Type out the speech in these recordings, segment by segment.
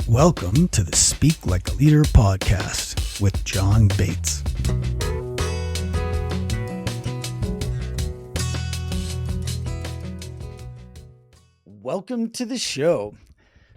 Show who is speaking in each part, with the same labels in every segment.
Speaker 1: Welcome to the Speak Like a Leader podcast with John Bates. Welcome to the show.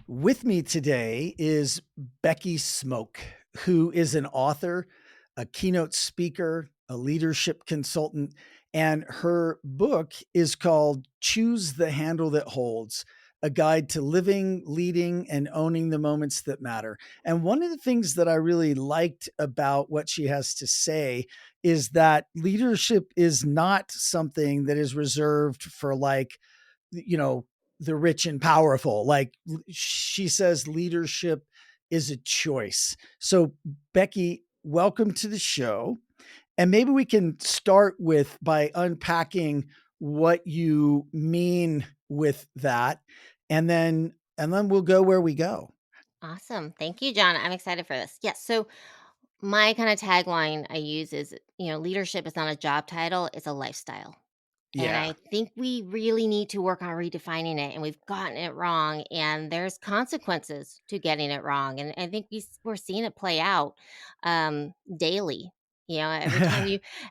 Speaker 1: With me today is Becky Schmooke, who is an author, a keynote speaker, a leadership consultant, and her book is called Choose the Handle That Holds: A Guide to Living, Leading, and Owning the Moments That Matter. And one of the things that I really liked about what she has to say is that leadership is not something that is reserved for, like, the rich and powerful. Like she says, leadership is a choice. So, Becky, welcome to the show. And maybe we can start by unpacking what you mean with that, and then we'll go where we go.
Speaker 2: Awesome. Thank you, John. I'm excited for this. Yes. So, my kind of tagline I use is, leadership is not a job title, it's a lifestyle. And
Speaker 1: Yeah.
Speaker 2: I think we really need to work on redefining it. And we've gotten it wrong. And there's consequences to getting it wrong. And I think we're seeing it play out daily.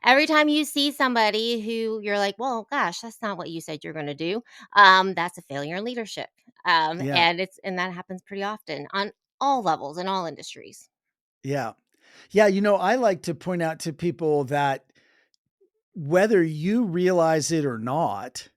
Speaker 2: Every time you see somebody who you're like, well, gosh, that's not what you said you're going to do. That's a failure in leadership.
Speaker 1: Yeah.
Speaker 2: And that happens pretty often on all levels in all industries.
Speaker 1: Yeah. Yeah. I like to point out to people that whether you realize it or not,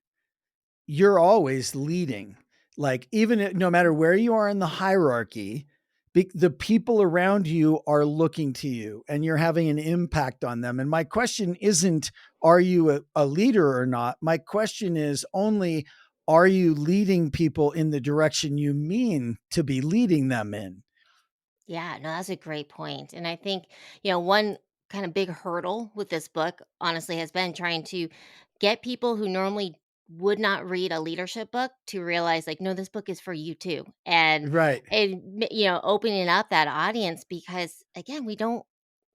Speaker 1: you're always leading. Like, no matter where you are in the hierarchy, the people around you are looking to you and you're having an impact on them. And my question isn't, are you a leader or not? My question is only, are you leading people in the direction you mean to be leading them in?
Speaker 2: Yeah, no, that's a great point. And I think, one kind of big hurdle with this book, honestly, has been trying to get people who normally would not read a leadership book to realize, like, no, this book is for you too.
Speaker 1: Right.
Speaker 2: Opening up that audience because, again,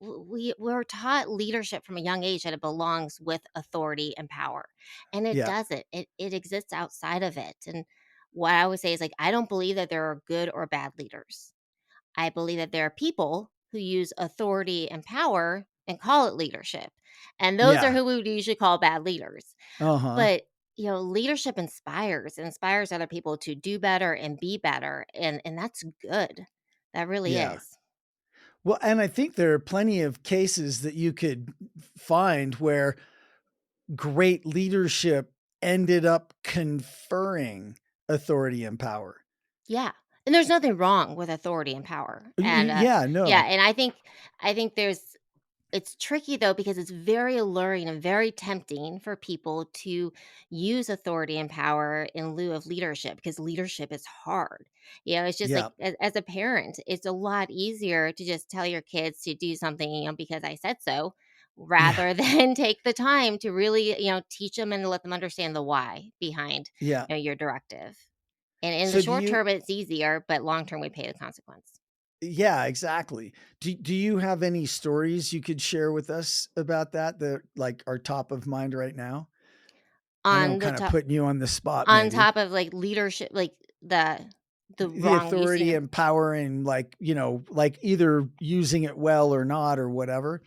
Speaker 2: we're taught leadership from a young age that it belongs with authority and power. And it
Speaker 1: Yeah.
Speaker 2: doesn't. It exists outside of it. And what I would say is, like, I don't believe that there are good or bad leaders. I believe that there are people who use authority and power and call it leadership. And those are
Speaker 1: Yeah.
Speaker 2: who we would usually call bad leaders.
Speaker 1: Uh-huh.
Speaker 2: But, leadership inspires other people to do better and be better. And that's good. That really
Speaker 1: Yeah.
Speaker 2: is.
Speaker 1: Well, and I think there are plenty of cases that you could find where great leadership ended up conferring authority and power.
Speaker 2: Yeah. And there's nothing wrong with authority and power. And
Speaker 1: Yeah,
Speaker 2: yeah,
Speaker 1: no.
Speaker 2: and I think it's tricky though because it's very alluring and very tempting for people to use authority and power in lieu of leadership because leadership is hard. It's just like
Speaker 1: Yeah.
Speaker 2: as a parent, it's a lot easier to just tell your kids to do something, because I said so,
Speaker 1: Yeah.
Speaker 2: rather than take the time to really, teach them and let them understand the why behind,
Speaker 1: Yeah.
Speaker 2: your directive. And in the
Speaker 1: So
Speaker 2: short term, it's easier, but long term, we pay the consequence.
Speaker 1: yeah, exactly. Do you have any stories you could share with us about that like are top of mind right now? I know I'm
Speaker 2: On the
Speaker 1: kind of
Speaker 2: top
Speaker 1: putting you on the spot,
Speaker 2: On
Speaker 1: maybe.
Speaker 2: top of, like, leadership, like, the
Speaker 1: The
Speaker 2: wrong using
Speaker 1: authority
Speaker 2: of.
Speaker 1: and power and, like, like either using it well or not or whatever.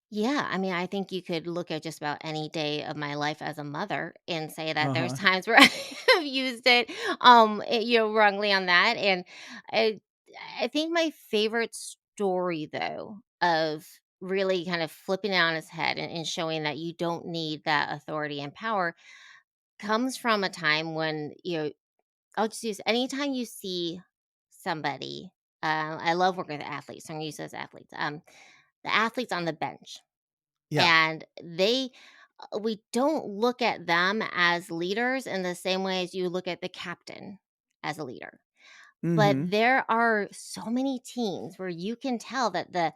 Speaker 2: Yeah, I mean, I think you could look at just about any day of my life as a mother and say that there's
Speaker 1: Uh-huh.
Speaker 2: times where I have used it, wrongly on that, and I I think my favorite story, though, of really kind of flipping it on its head and showing that you don't need that authority and power comes from a time when, I'll just use anytime you see somebody, I love working with athletes, so I'm gonna use those athletes. The athletes on the bench,
Speaker 1: Yeah.
Speaker 2: and we don't look at them as leaders in the same way as you look at the captain as a leader. But
Speaker 1: Mhm.
Speaker 2: there are so many teams where you can tell that the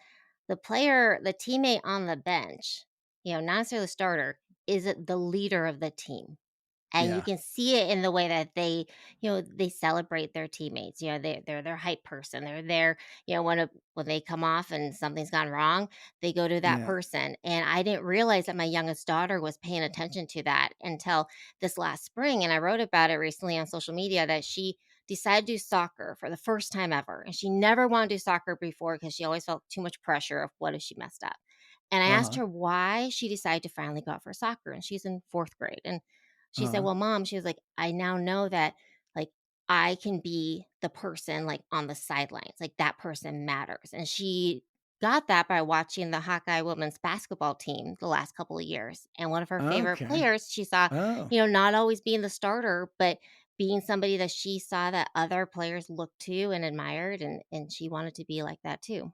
Speaker 2: teammate on the bench, not necessarily the starter, is it the leader of the team. And you
Speaker 1: Yeah.
Speaker 2: can see it in the way that they celebrate their teammates. They're their hype person. They're there, when they come off and something's gone wrong, they go to that
Speaker 1: Yeah.
Speaker 2: person. And I didn't realize that my youngest daughter was paying attention to that until this last spring. And I wrote about it recently on social media that she decided to do soccer for the first time ever. And she never wanted to do soccer before because she always felt too much pressure of what if she messed up. And I asked
Speaker 1: Uh-huh.
Speaker 2: her why she decided to finally go out for soccer. And she's in fourth grade. And she said,
Speaker 1: Uh-huh.
Speaker 2: well, mom, she was like, I now know that like I can be the person like on the sidelines. Like that person matters. And she got that by watching the Hawkeye women's basketball team the last couple of years. And one of her favorite
Speaker 1: Okay.
Speaker 2: players, she saw,
Speaker 1: Oh,
Speaker 2: not always being the starter, but being somebody that she saw that other players looked to and admired, and she wanted to be like that too.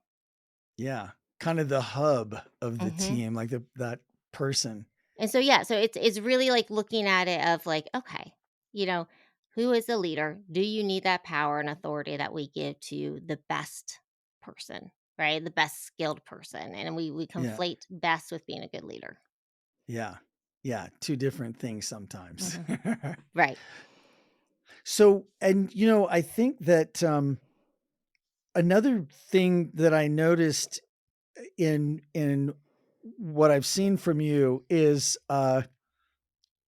Speaker 1: yeah. Kind of the hub of the
Speaker 2: Mhm.
Speaker 1: team, like that person.
Speaker 2: And so, yeah, so it's really like looking at it of like, okay, you know, who is the leader? Do you need that power and authority that we give to the best person, right? The best skilled person. And we
Speaker 1: Yeah.
Speaker 2: conflate best with being a good leader.
Speaker 1: Yeah. Yeah. Two different things sometimes.
Speaker 2: Mhm. Right.
Speaker 1: So, and I think that another thing that I noticed in what I've seen from you is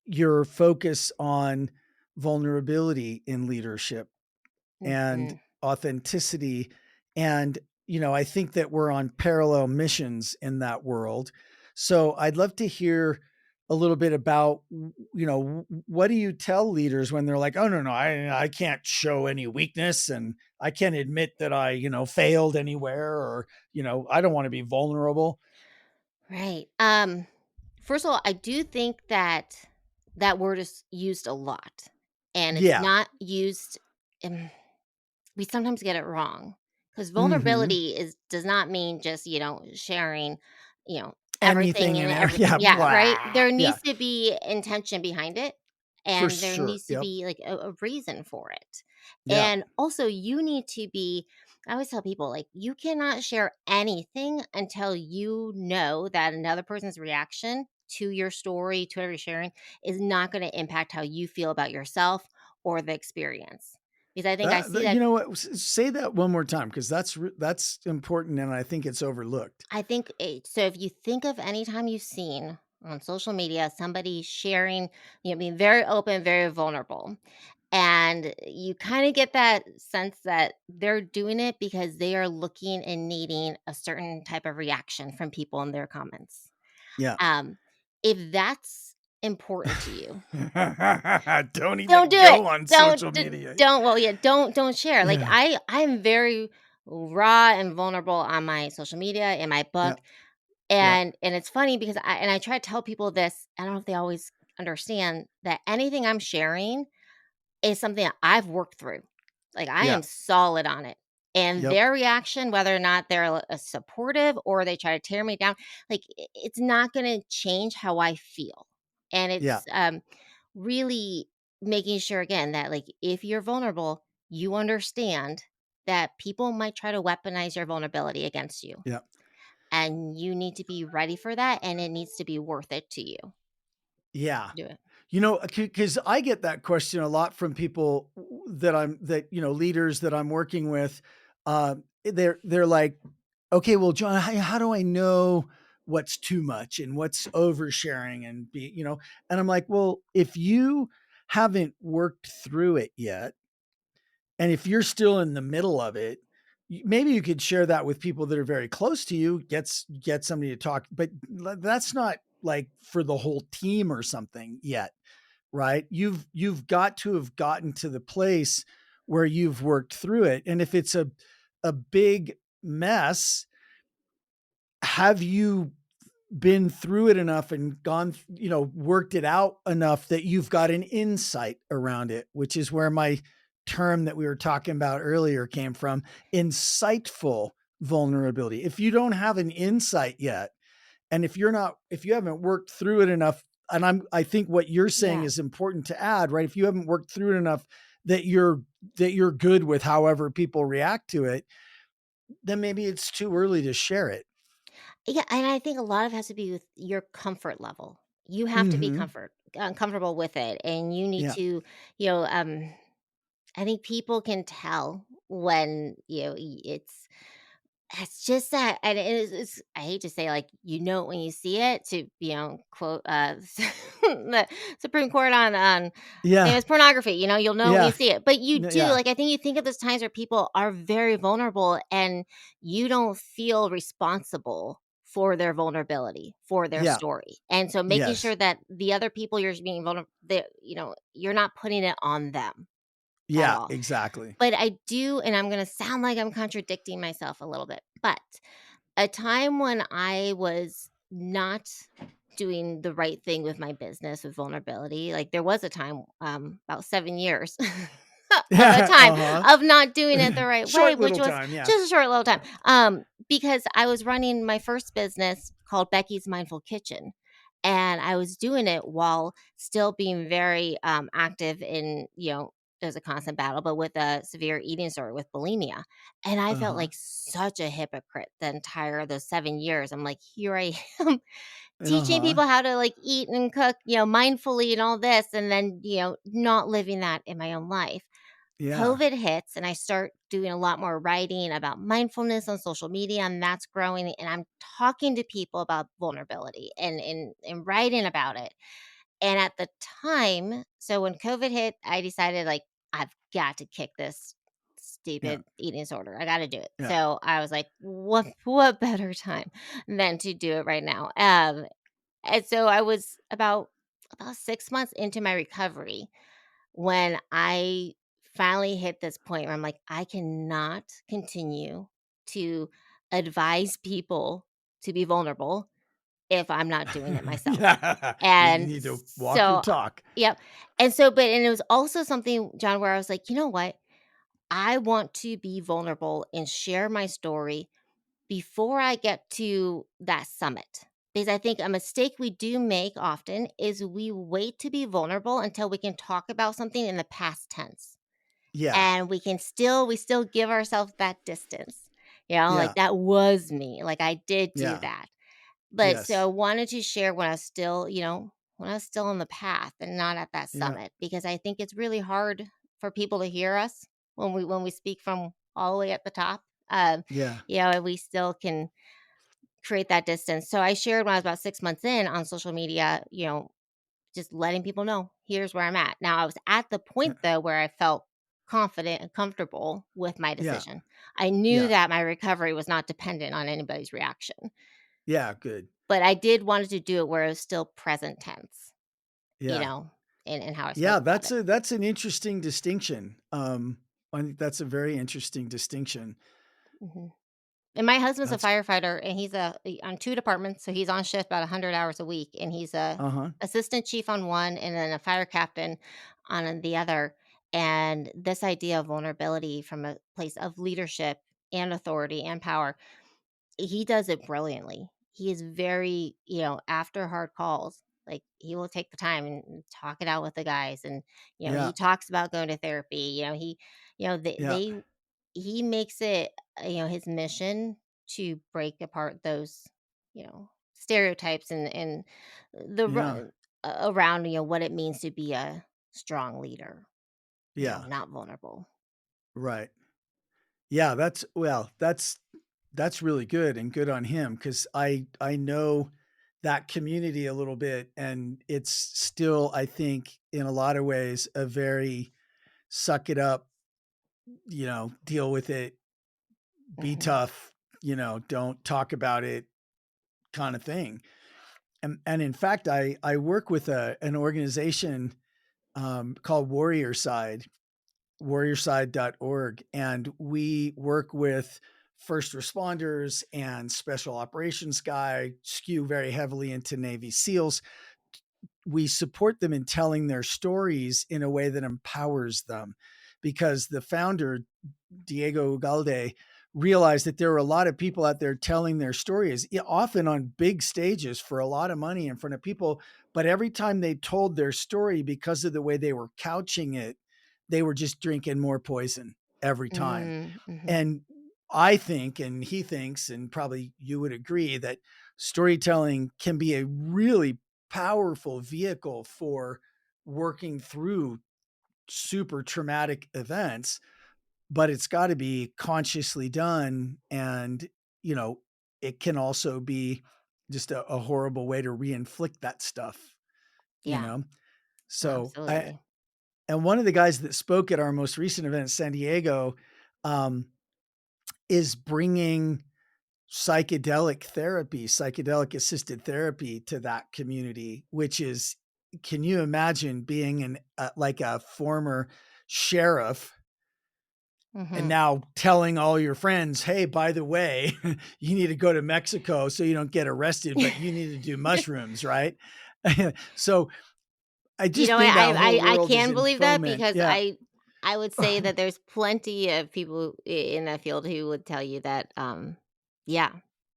Speaker 1: your focus on vulnerability in leadership and
Speaker 2: Mhm.
Speaker 1: authenticity. And, I think that we're on parallel missions in that world. So I'd love to hear a little bit about, what do you tell leaders when they're like, oh, no, no, I can't show any weakness and I can't admit that I, failed anywhere or, I don't want to be vulnerable.
Speaker 2: Right. First of all, I do think that that word is used a lot, and it's
Speaker 1: Yeah.
Speaker 2: not used. um, we sometimes get it wrong because
Speaker 1: Hmm.
Speaker 2: vulnerability is does not mean just sharing, everything
Speaker 1: Anything
Speaker 2: and
Speaker 1: and
Speaker 2: everything.
Speaker 1: yeah,
Speaker 2: Yeah, right.
Speaker 1: blah.
Speaker 2: There
Speaker 1: Yeah,
Speaker 2: needs to be intention behind it,
Speaker 1: for
Speaker 2: and there
Speaker 1: sure.
Speaker 2: needs to
Speaker 1: Yep.
Speaker 2: be like a reason for it.
Speaker 1: Yeah.
Speaker 2: And also, you need to be. I always tell people like you cannot share anything until you know that another person's reaction to your story, to whatever you're sharing, is not going to impact how you feel about yourself or the experience. Because I think I see that.
Speaker 1: You know what? Say that one more time because that's important and I think it's overlooked.
Speaker 2: I think so if you think of any time you've seen on social media somebody sharing, being very open, very vulnerable, and you kind of get that sense that they're doing it because they are looking and needing a certain type of reaction from people in their comments.
Speaker 1: Yeah.
Speaker 2: Um, if that's important to you,
Speaker 1: Don't
Speaker 2: don't
Speaker 1: even
Speaker 2: do it.
Speaker 1: go on
Speaker 2: Don't
Speaker 1: social
Speaker 2: d
Speaker 1: media.
Speaker 2: don't well, yeah, don't share. Like,
Speaker 1: Yeah.
Speaker 2: I'm very raw and vulnerable on my social media, in my book,
Speaker 1: Yep. Yep.
Speaker 2: and it's funny because I try to tell people this, I don't know if they always understand that anything I'm sharing is something that I've worked through. Like, I
Speaker 1: Yeah.
Speaker 2: am solid on it, and
Speaker 1: Yep.
Speaker 2: their reaction, whether or not they're supportive or they try to tear me down, like, it's not gonna change how I feel, and
Speaker 1: Yeah.
Speaker 2: it's, really making sure, again, that, like, if you're vulnerable, you understand that people might try to weaponize your vulnerability against you,
Speaker 1: Yeah.
Speaker 2: and you need to be ready for that, and it needs to be worth it to you
Speaker 1: Yeah.
Speaker 2: to do it.
Speaker 1: Because I get that question a lot from people leaders that I'm working with. They're like, okay, well, John, how do I know what's too much and what's oversharing and I'm like, well, if you haven't worked through it yet, and if you're still in the middle of it, maybe you could share that with people that are very close to you, get somebody to talk, but that's not like for the whole team or something yet, right? You've got to have gotten to the place where you've worked through it. And if it's a big mess, have you been through it enough and worked it out enough that you've got an insight around it, which is where my term that we were talking about earlier came from, insightful vulnerability. If you don't have an insight yet, and if you haven't worked through it enough, and I think what you're saying
Speaker 2: Yeah.
Speaker 1: is important to add, right? If you haven't worked through it enough that you're good with however people react to it, then maybe it's too early to share it.
Speaker 2: Yeah, and I think a lot of it has to be with your comfort level. You have to be
Speaker 1: Mhm.
Speaker 2: comfortable with it, and you need
Speaker 1: Yeah.
Speaker 2: to, you know, I think people can tell when it's. It's just that, and it's I hate to say, like, you know it when you see it, to, quote, the Supreme Court on
Speaker 1: Yeah.
Speaker 2: famous pornography, you'll know when you
Speaker 1: Yeah.
Speaker 2: see it, but you
Speaker 1: No,
Speaker 2: do,
Speaker 1: yeah.
Speaker 2: like, I think you think of those times where people are very vulnerable and you don't feel responsible for their vulnerability, for their
Speaker 1: Yeah.
Speaker 2: story, and so making
Speaker 1: Yes.
Speaker 2: sure that the other people you're being vulnerable, that, you're not putting it on them at
Speaker 1: Yeah,
Speaker 2: all.
Speaker 1: exactly.
Speaker 2: But I do, and I'm gonna sound like I'm contradicting myself a little bit, but a time when I was not doing the right thing with my business with vulnerability, like, there was a time, about 7 years of a time
Speaker 1: Uh-huh.
Speaker 2: of not doing it the right way,
Speaker 1: Short
Speaker 2: which
Speaker 1: little
Speaker 2: was
Speaker 1: time, yeah.
Speaker 2: just a short little time, because I was running my first business called Becky's Mindful Kitchen, and I was doing it while still being very, active in, there's a constant battle, but with a severe eating disorder with bulimia. And I felt
Speaker 1: Uh-huh.
Speaker 2: like such a hypocrite the entire those 7 years. I'm like, here I am teaching
Speaker 1: Uh-huh.
Speaker 2: people how to, like, eat and cook, mindfully and all this, and then, not living that in my own life.
Speaker 1: Yeah.
Speaker 2: COVID hits and I start doing a lot more writing about mindfulness on social media, and that's growing, and I'm talking to people about vulnerability and writing about it. And at the time, so when COVID hit, I decided, like, I've got to kick this
Speaker 1: Yeah.
Speaker 2: stupid eating disorder. I got to do it.
Speaker 1: Yeah.
Speaker 2: So I was like, what better time than to do it right now? And so I was about 6 months into my recovery when I finally hit this point where I'm like, I cannot continue to advise people to be vulnerable if I'm not doing it myself.
Speaker 1: Yeah. You
Speaker 2: And
Speaker 1: need to walk your
Speaker 2: so
Speaker 1: talk.
Speaker 2: yep. And so and it was also something, John, where I was like, "You know what? I want to be vulnerable and share my story before I get to that summit." Because I think a mistake we do make often is we wait to be vulnerable until we can talk about something in the past tense.
Speaker 1: Yeah.
Speaker 2: And we still give ourselves that distance.
Speaker 1: Yeah.
Speaker 2: Like, that was me. Like, I did do
Speaker 1: Yeah.
Speaker 2: that. But so I
Speaker 1: Yes.
Speaker 2: wanted to share when I was still, when I was still on the path and not at that
Speaker 1: Yeah.
Speaker 2: summit, because I think it's really hard for people to hear us when we speak from all the way at the top.
Speaker 1: Yeah.
Speaker 2: And we still can create that distance. So I shared when I was about 6 months in on social media, just letting people know, here's where I'm at. Now I was at the
Speaker 1: Yeah.
Speaker 2: point though where I felt confident and comfortable with my
Speaker 1: Yeah.
Speaker 2: decision. I knew
Speaker 1: Yeah.
Speaker 2: that my recovery was not dependent on anybody's reaction.
Speaker 1: Yeah. Good.
Speaker 2: But I did wanted to do it where it was still present tense, you
Speaker 1: Yeah.
Speaker 2: know, in how I spoke
Speaker 1: Yeah,
Speaker 2: about it.
Speaker 1: that's an interesting distinction. I think that's a very interesting distinction.
Speaker 2: Mhm. And my husband's a
Speaker 1: That's
Speaker 2: firefighter, and on 2 departments, so he's on shift about 100 hours a week, and he's a
Speaker 1: uh-huh.
Speaker 2: assistant chief on one and then a fire captain on the other, and this idea of vulnerability from a place of leadership and authority and power, he does it brilliantly. He is very, after hard calls, like, he will take the time and talk it out with the guys, and,
Speaker 1: Yeah.
Speaker 2: he talks about going to therapy,
Speaker 1: Yeah.
Speaker 2: he makes it, his mission to break apart those, stereotypes and the
Speaker 1: Yeah.
Speaker 2: around, what it means to be a strong leader,
Speaker 1: Yeah.
Speaker 2: not vulnerable.
Speaker 1: Right. Yeah, that's really good and good on him because I know that community a little bit, and it's still, I think, in a lot of ways, a very suck it up, deal with it, be
Speaker 2: Mhm,
Speaker 1: tough, don't talk about it kind of thing. And in fact, I work with an organization called warriorside.org, and we work with first responders and special operations guy, skew very heavily into Navy SEALs. We support them in telling their stories in a way that empowers them, because the founder, Diego Ugalde, realized that there were a lot of people out there telling their stories, often on big stages for a lot of money in front of people. But every time they told their story, because of the way they were couching it, they were just drinking more poison every time.
Speaker 2: mm, mhm,
Speaker 1: And I think, and he thinks, and probably you would agree, that storytelling can be a really powerful vehicle for working through super traumatic events, but it's got to be consciously done. And you know, it can also be just a horrible way to re-inflict that stuff, you
Speaker 2: Yeah,
Speaker 1: know? So I
Speaker 2: absolutely.
Speaker 1: and one of the guys that spoke at our most recent event in San Diego, um, is bringing psychedelic assisted therapy to that community, which is, can you imagine being like a former sheriff and
Speaker 2: Mhm.
Speaker 1: now telling all your friends, "Hey, by the way, you need to go to Mexico so you don't get arrested, but you need to do mushrooms," right? So I
Speaker 2: You
Speaker 1: just
Speaker 2: know,
Speaker 1: think that whole
Speaker 2: I
Speaker 1: world is
Speaker 2: can
Speaker 1: in
Speaker 2: believe that
Speaker 1: foment.
Speaker 2: because
Speaker 1: Yeah.
Speaker 2: I would say that there's plenty of people in that field who would tell you that, yeah,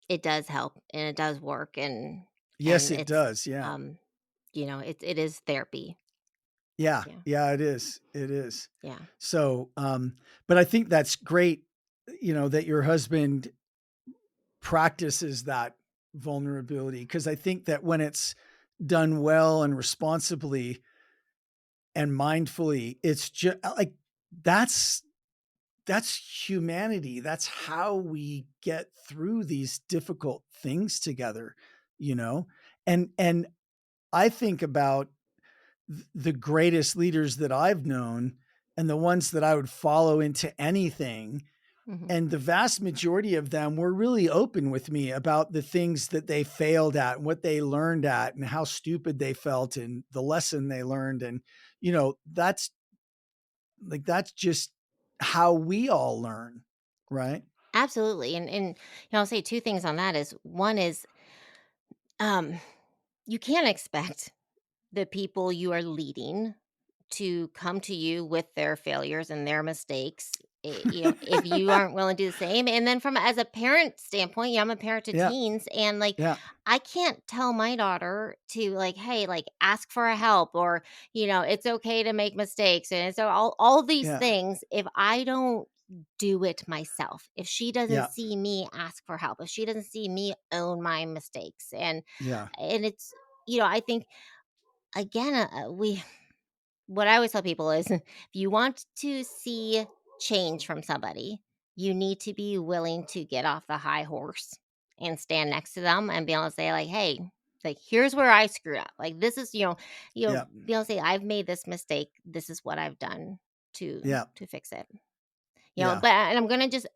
Speaker 2: it does help and it does work,
Speaker 1: Yes,
Speaker 2: and
Speaker 1: it
Speaker 2: it's,
Speaker 1: does. Yeah.
Speaker 2: um, it is therapy.
Speaker 1: Yeah.
Speaker 2: Yeah,
Speaker 1: Yeah, it is. It is.
Speaker 2: yeah.
Speaker 1: So, but I think that's great, that your husband practices that vulnerability, because I think that when it's done well and responsibly and mindfully, it's just like that's that's humanity. That's how we get through these difficult things together, you know? And I think about the greatest leaders that I've known and the ones that I would follow into anything.
Speaker 2: Mhm.
Speaker 1: And the vast majority of them were really open with me about the things that they failed at and what they learned at and how stupid they felt and the lesson they learned. And, that's that's just how we all learn. Right.
Speaker 2: Absolutely, I'll say 2 things on that is, one is, um, you can't expect the people you are leading to come to you with their failures and their mistakes, if you aren't willing to do the same. And then from as a parent standpoint, yeah, I'm a parent to
Speaker 1: Yeah.
Speaker 2: teens, and, like,
Speaker 1: Yeah.
Speaker 2: I can't tell my daughter to, like, "Hey, like, ask for a help," or, "It's okay to make mistakes," and so all these
Speaker 1: Yeah.
Speaker 2: things if I don't do it myself. If she doesn't
Speaker 1: Yeah.
Speaker 2: see me ask for help, if she doesn't see me own my mistakes,
Speaker 1: Yeah.
Speaker 2: it's I think, again, we what I always tell people is if you want to see change from somebody, you need to be willing to get off the high horse and stand next to them and be able to say, like, hey, like, here's where I screwed up. Like, this is,
Speaker 1: Yeah.
Speaker 2: be able to say, I've made this mistake. This is what I've done to
Speaker 1: Yeah.
Speaker 2: to fix it.
Speaker 1: Yeah.
Speaker 2: But and I'm gonna just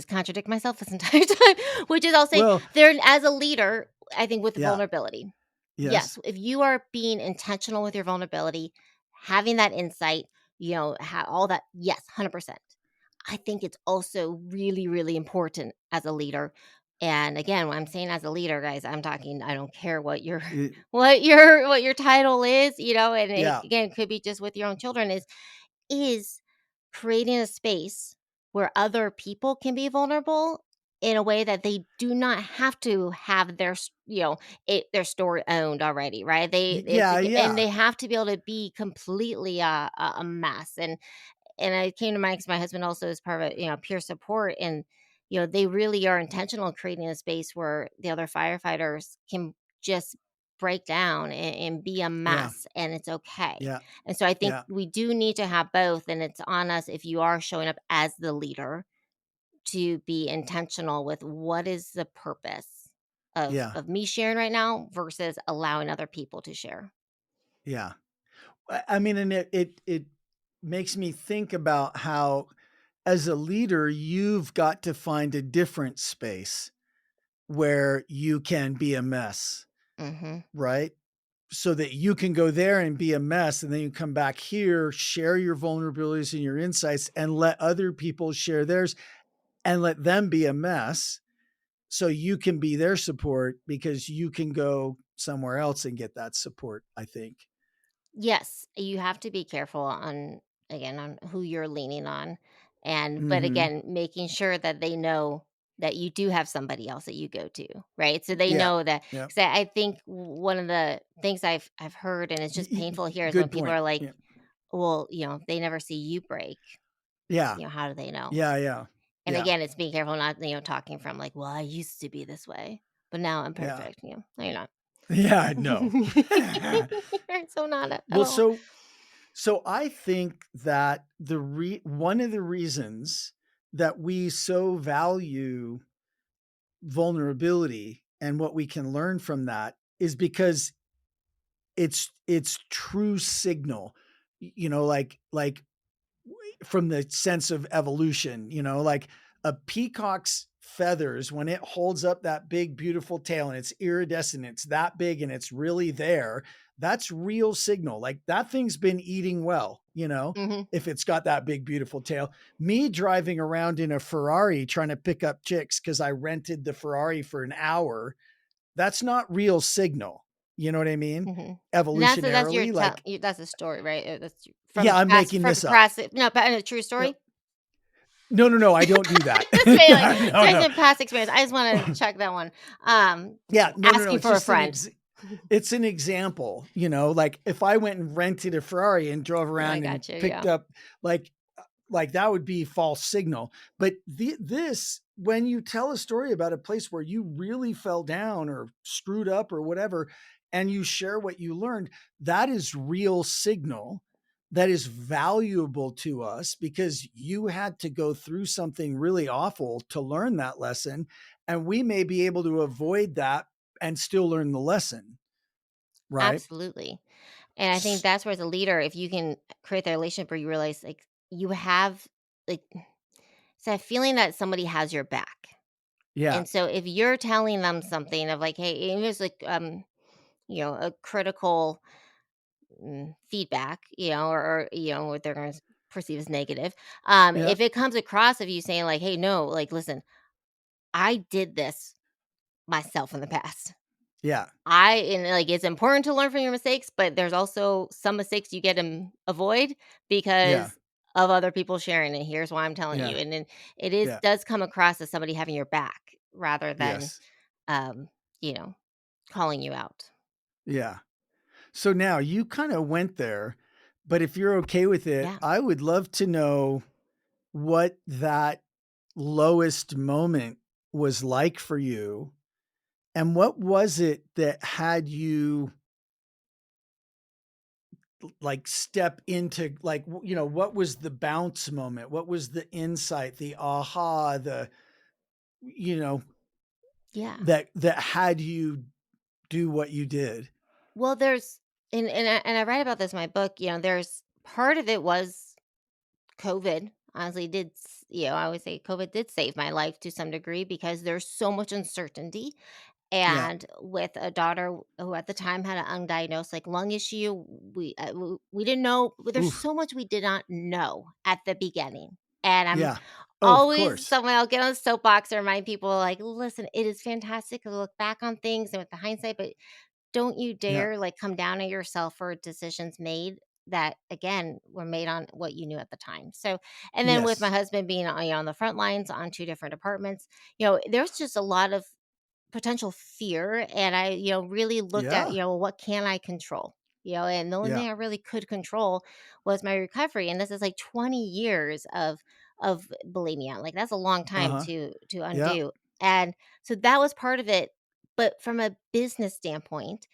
Speaker 2: contradict myself this entire time, which is I'll say
Speaker 1: Well,
Speaker 2: there as a leader, I think with
Speaker 1: yeah.
Speaker 2: vulnerability.
Speaker 1: Yes.
Speaker 2: Yes, if you are being intentional with your vulnerability, having that insight, all that, yes, 100%. I think it's also really, really important as a leader. And again, when I'm saying as a leader, guys, I'm talking, I don't care what your
Speaker 1: Y-
Speaker 2: what your title is, and it
Speaker 1: Yeah.
Speaker 2: again could be just with your own children is creating a space where other people can be vulnerable in a way that they do not have to have their story owned already, right?
Speaker 1: Yeah.
Speaker 2: And
Speaker 1: Yeah.
Speaker 2: they have to be able to be completely a mess. And I came to mind because my husband also is part of peer support, and they really are intentional in creating a space where the other firefighters can just break down and be a
Speaker 1: Yeah.
Speaker 2: mess, and it's okay.
Speaker 1: Yeah.
Speaker 2: And so I think
Speaker 1: Yeah.
Speaker 2: we do need to have both, and it's on us if you are showing up as the leader to be intentional with what is the purpose of
Speaker 1: Yeah.
Speaker 2: of me sharing right now versus allowing other people to share.
Speaker 1: Yeah. I mean, and it makes me think about how, as a leader, you've got to find a different space where you can be a mess,
Speaker 2: Mhm.
Speaker 1: right? So that you can go there and be a mess, and then you come back here, share your vulnerabilities and your insights, and let other people share theirs and let them be a mess so you can be their support because you can go somewhere else and get that support, I think.
Speaker 2: Yes, you have to be careful on who you're leaning on, but
Speaker 1: Mhm.
Speaker 2: again, making sure that they know that you do have somebody else that you go to, right? So they
Speaker 1: Yeah.
Speaker 2: know that,
Speaker 1: Yeah.
Speaker 2: because I think one of the things I've heard, and it's just painful here, is when
Speaker 1: Good
Speaker 2: people
Speaker 1: point.
Speaker 2: are like,
Speaker 1: Yeah.
Speaker 2: "Well, they never see you break.
Speaker 1: Yeah.
Speaker 2: How do they know?"
Speaker 1: Yeah, yeah.
Speaker 2: And
Speaker 1: Yeah.
Speaker 2: again, it's being careful not talking from like, "Well, I used to be this way, but now I'm
Speaker 1: Yeah.
Speaker 2: perfect." No, you're not.
Speaker 1: Yeah, no.
Speaker 2: You're so not at
Speaker 1: Well,
Speaker 2: all.
Speaker 1: so I think that one of the reasons that we so value vulnerability and what we can learn from that is because it's true signal, like from the sense of evolution, like a peacock's feathers, when it holds up that big, beautiful tail and it's iridescent, it's that big and it's really there, that's real signal. Like that thing's been eating well,
Speaker 2: Mhm.
Speaker 1: if it's got that big, beautiful tail. Me driving around in a Ferrari trying to pick up chicks because I rented the Ferrari for an hour, that's not real signal. You know what I mean?
Speaker 2: Mhm. And that's your
Speaker 1: Evolutionarily, like,
Speaker 2: that's a story, right? That's
Speaker 1: yeah, I'm making
Speaker 2: from
Speaker 1: this up.
Speaker 2: past no, but a true
Speaker 1: Yep.
Speaker 2: story?
Speaker 1: No, no, no, I don't do that.
Speaker 2: Just saying, like,
Speaker 1: No,
Speaker 2: talking
Speaker 1: no.
Speaker 2: to past experience. I just wanna check that one. Um,
Speaker 1: Yeah, no, no, no,
Speaker 2: asking
Speaker 1: it's
Speaker 2: for a
Speaker 1: just an
Speaker 2: friend.
Speaker 1: it's an example, like if I went and rented a Ferrari and drove
Speaker 2: No, I
Speaker 1: around and
Speaker 2: got you,
Speaker 1: picked
Speaker 2: yeah.
Speaker 1: up like that would be false signal. But this, when you tell a story about a place where you really fell down or screwed up or whatever, and you share what you learned, that is real signal that is valuable to us because you had to go through something really awful to learn that lesson. And we may be able to avoid that and still learn the lesson, right?
Speaker 2: Absolutely. And I think
Speaker 1: S-
Speaker 2: that's where as a leader, if you can create that relationship where you realize, like, you have, like, it's that feeling that somebody has your back.
Speaker 1: Yeah,
Speaker 2: And so if you're telling them something of like, hey, even if it's like, a critical feedback, or what they're going to perceive as negative.
Speaker 1: yeah,
Speaker 2: If it comes across of you saying like, hey, no, like, listen, I did this myself in the past.
Speaker 1: yeah,
Speaker 2: And like it's important to learn from your mistakes, but there's also some mistakes you get to avoid
Speaker 1: yeah,
Speaker 2: because of other people sharing. And here's why I'm telling
Speaker 1: yeah,
Speaker 2: you. And then it is
Speaker 1: yeah,
Speaker 2: does come across as somebody having your back rather than
Speaker 1: yes,
Speaker 2: um, you know, calling you out.
Speaker 1: yeah. So now you kind of went there, but if you're okay with it,
Speaker 2: Yeah.
Speaker 1: I would love to know what that lowest moment was like for you. And what was it that had you like step into like, what was the bounce moment? What was the insight, the aha, you know,
Speaker 2: Yeah.
Speaker 1: that had you do what you did?
Speaker 2: Well, there's and I write about this in my book. There's part of it was COVID. Honestly, I always say COVID did save my life to some degree because there's so much uncertainty.
Speaker 1: Yeah.
Speaker 2: And with a daughter who at the time had an undiagnosed like lung issue, we didn't know. There's
Speaker 1: Oof.
Speaker 2: so much we did not know at the beginning. And I'm
Speaker 1: Yeah. Oh, of
Speaker 2: always
Speaker 1: course.
Speaker 2: someone I'll get on the soapbox or remind people like, listen, it is fantastic to look back on things and with the hindsight, but don't you
Speaker 1: Yeah.
Speaker 2: dare, like, come down on yourself for decisions made that, again, were made on what you knew at the time. So and then with my
Speaker 1: Yes.
Speaker 2: husband being on the front lines on 2 different departments, there's just a lot of potential fear, and I, really looked at,
Speaker 1: Yeah.
Speaker 2: what can I control? And the only
Speaker 1: Yeah.
Speaker 2: thing I really could control was my recovery, and this is, like, 20 years of bulimia, like, that's a long time
Speaker 1: Uh-huh.
Speaker 2: to
Speaker 1: Yeah.
Speaker 2: undo, and so that was part of it, but from a business standpoint,